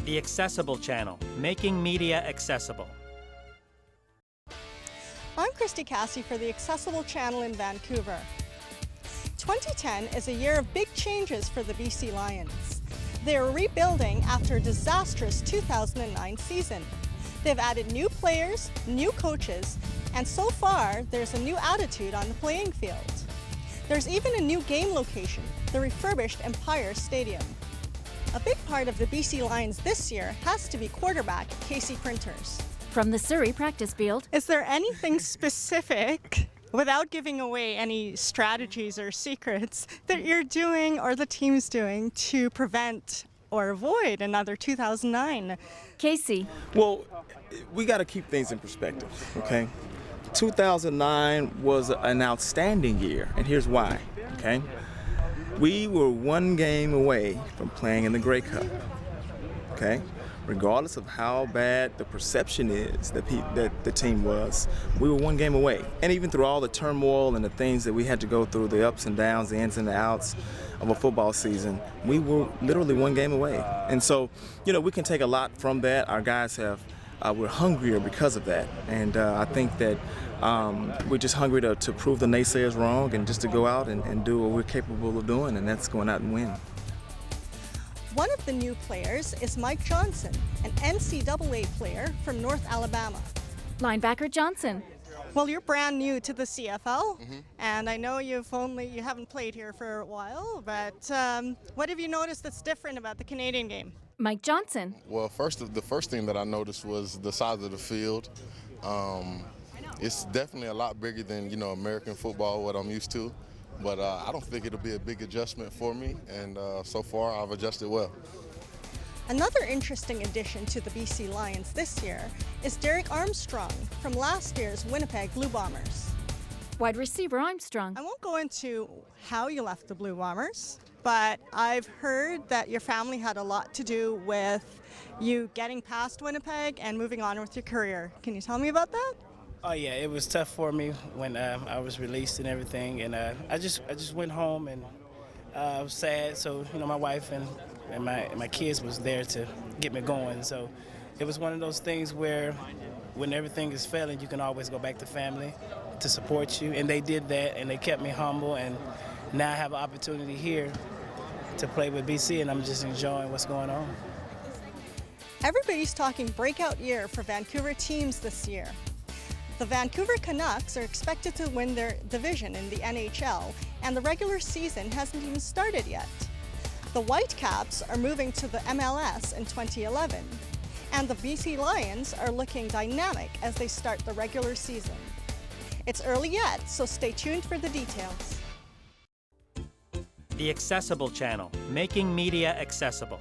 The Accessible Channel, making media accessible. I'm Christy Cassie for the Accessible Channel in Vancouver. 2010 is a year of big changes for the BC Lions. They are rebuilding after a disastrous 2009 season. They've added new players, new coaches, and so far there's a new attitude on the playing field. There's even a new game location, the refurbished Empire Stadium. A big part of the BC Lions this year has to be quarterback Casey Printers. From the Surrey practice field. Is there anything specific, without giving away any strategies or secrets, that you're doing or the team's doing to prevent or avoid another 2009? Casey. Well, we got to keep things in perspective, okay? 2009 was an outstanding year, and here's why, okay? We were one game away from playing in the Grey Cup, okay? Regardless of how bad the perception is that the team was, we were one game away. And even through all the turmoil and the things that we had to go through, the ups and downs, the ins and the outs of a football season, we were literally one game away. And so, you know, we can take a lot from that. Our guys we're hungrier because of that. And I think that we're just hungry to prove the naysayers wrong and just to go out and do what we're capable of doing, and that's going out and win. One of the new players is Mike Johnson, an NCAA player from North Alabama. Linebacker Johnson. Well, you're brand new to the CFL, and I know you haven't played here for a while, but what have you noticed that's different about the Canadian game? Mike Johnson. Well, the first thing that I noticed was the size of the field. It's definitely a lot bigger than, you know, American football, what I'm used to. But I don't think it'll be a big adjustment for me, and so far I've adjusted well. Another interesting addition to the BC Lions this year is Derek Armstrong from last year's Winnipeg Blue Bombers. Wide receiver Armstrong. I won't go into how you left the Blue Bombers, but I've heard that your family had a lot to do with you getting past Winnipeg and moving on with your career. Can you tell me about that? Oh yeah, it was tough for me when I was released and everything, and I just went home and I was sad. So you know, my wife and my kids was there to get me going. So it was one of those things where when everything is failing, you can always go back to family to support you, and they did that, and they kept me humble. And now I have an opportunity here to play with BC, and I'm just enjoying what's going on. Everybody's talking breakout year for Vancouver teams this year. The Vancouver Canucks are expected to win their division in the NHL, and the regular season hasn't even started yet. The Whitecaps are moving to the MLS in 2011, and the BC Lions are looking dynamic as they start the regular season. It's early yet, so stay tuned for the details. The Accessible Channel, making media accessible.